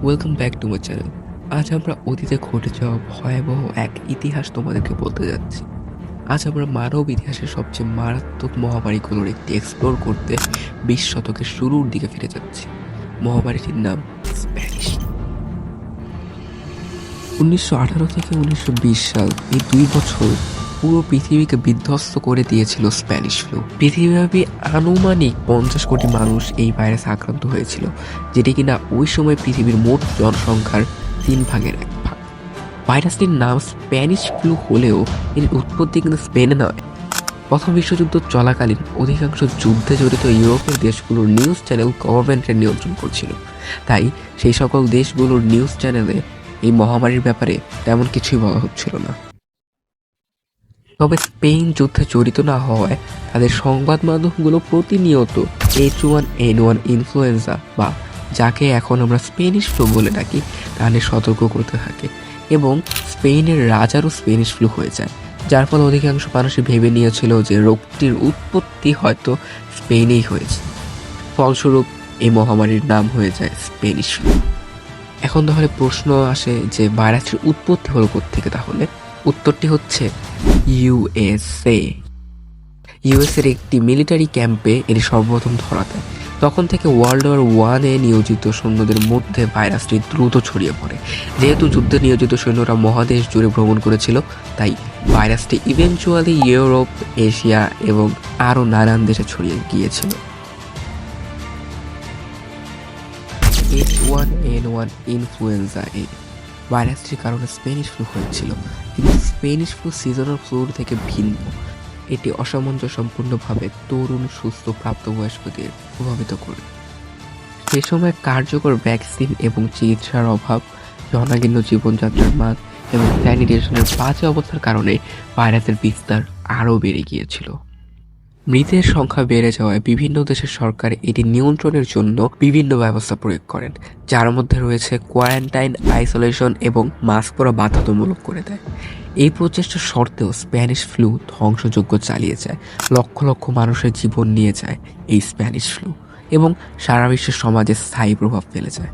Welcome back to my channel. আজ আমরা অতীতে ঘটে যাওয়া ভয়াবহ এক ইতিহাস তোমাদেরকে বলতে যাচ্ছি। আজ আমরা মানব ইতিহাসের সবচেয়ে মারাত্মক মহামারীগুলোর একটি এক্সপ্লোর করতে 20 শতকের শুরুর দিকে ফিরে যাচ্ছি। মহামারীটির নাম স্প্যানিশ। 1918 থেকে 1920 সাল, এই 2 বছর পুরো পৃথিবীকে বিধ্বস্ত করে দিয়েছিল স্প্যানিশ ফ্লু। পৃথিবীব্যাপী আনুমানিক 50 কোটি মানুষ এই ভাইরাসে আক্রান্ত হয়েছিল, যেটি কিনা ওই সময় পৃথিবীর মোট জনসংখ্যার 1/3। ভাইরাসটির নাম স্প্যানিশ ফ্লু হলেও এর উৎপত্তি কিন্তু স্পেনে নয়। প্রথম বিশ্বযুদ্ধ চলাকালীন অধিকাংশ যুদ্ধে জড়িত ইউরোপের দেশগুলোর নিউজ চ্যানেল গভর্নমেন্টের নিয়ন্ত্রণ করছিল, তাই সেই সকল দেশগুলোর নিউজ চ্যানেলে এই মহামারীর ব্যাপারে তেমন কিছুই বলা হচ্ছিল না। তবে স্পেন যুদ্ধে জড়িত না হওয়ায় তাদের সংবাদ মাধ্যমগুলো প্রতিনিয়ত H1N1 ইনফ্লুয়েঞ্জা বা যাকে এখন আমরা স্পেনিশ ফ্লু বলে ডাকি তা নিয়ে সতর্ক করতে থাকে, এবং স্পেনের রাজারও স্পেনিশ ফ্লু হয়ে যায়, যার ফলে অধিকাংশ মানুষই ভেবে নিয়েছিল যে রোগটির উৎপত্তি হয়তো স্পেনেই হয়েছে। ফলস্বরূপ এই মহামারীর নাম হয়ে যায় স্পেনিশ ফ্লু। এখন তাহলে প্রশ্ন আসে যে ভাইরাসটির উৎপত্তি হলো কোত্থেকে? তাহলে উত্তরটি হচ্ছে ইউএসএর একটি মিলিটারি ক্যাম্পে এটি সর্বপ্রথম ধরা দেয়। তখন থেকে ওয়ার্ল্ড ওয়ার 1 নিয়োজিত সৈন্যদের মধ্যে ভাইরাসটি দ্রুত ছড়িয়ে পড়ে। যেহেতু যুদ্ধে নিয়োজিত সৈন্যরা মহাদেশ জুড়ে ভ্রমণ করেছিল, তাই ভাইরাসটি ইভেনচুয়ালি ইউরোপ, এশিয়া এবং আরও নানান দেশে ছড়িয়ে গিয়েছিল। H1N1 ইনফ্লুয়েঞ্জা এ ভাইরাসটির কারণে স্পেনিশ ফ্লু হয়েছিল, কিন্তু স্পেনিশ ফ্লু সিজনাল ফ্লুর থেকে ভিন্ন। এটি অসামঞ্জস্যপূর্ণভাবে তরুণ সুস্থ প্রাপ্তবয়স্কদের প্রভাবিত করে। সে সময় কার্যকর ভ্যাকসিন এবং চিকিৎসার অভাব, জনাকীর্ণ জীবনযাত্রার মান এবং স্যানিটেশনের বাজে অবস্থার কারণে ভাইরাসের বিস্তার আরও বেড়ে গিয়েছিল। মৃতের সংখ্যা বেড়ে যাওয়ায় বিভিন্ন দেশের সরকার এটি নিয়ন্ত্রণের জন্য বিভিন্ন ব্যবস্থা প্রয়োগ করেন, যার মধ্যে রয়েছে কোয়ারেন্টাইন, আইসোলেশন এবং মাস্ক পরা বাধ্যতামূলক করে দেয়। এই প্রচেষ্টা সত্ত্বেও স্প্যানিশ ফ্লু ধ্বংসযজ্ঞ চালিয়ে যায়, লক্ষ লক্ষ মানুষের জীবন নিয়ে যায় এই স্প্যানিশ ফ্লু, এবং সারা বিশ্বের সমাজে স্থায়ী প্রভাব ফেলে যায়।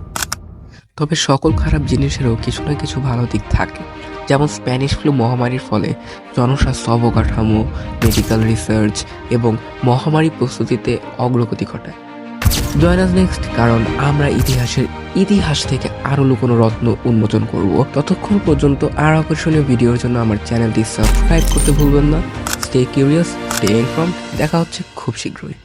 তবে সকল খারাপ জিনিসেরও কিছু না কিছু ভালো দিক থাকে, যেমন স্প্যানিশ ফ্লু মহামারীর ফলে জনস্বাস্থ্য অবকাঠামো, মেডিকেল রিসার্চ এবং মহামারী প্রস্তুতিতে অগ্রগতি ঘটায়। জয়েন আস নেক্সট, কারণ আমরা ইতিহাস থেকে আরও লুকোনো রত্ন উন্মোচন করব। ততক্ষণ পর্যন্ত আর আকর্ষণীয় ভিডিওর জন্য আমার চ্যানেলটি সাবস্ক্রাইব করতে ভুলবেন না। Stay curious, stay informed. দেখা হচ্ছে খুব শীঘ্রই।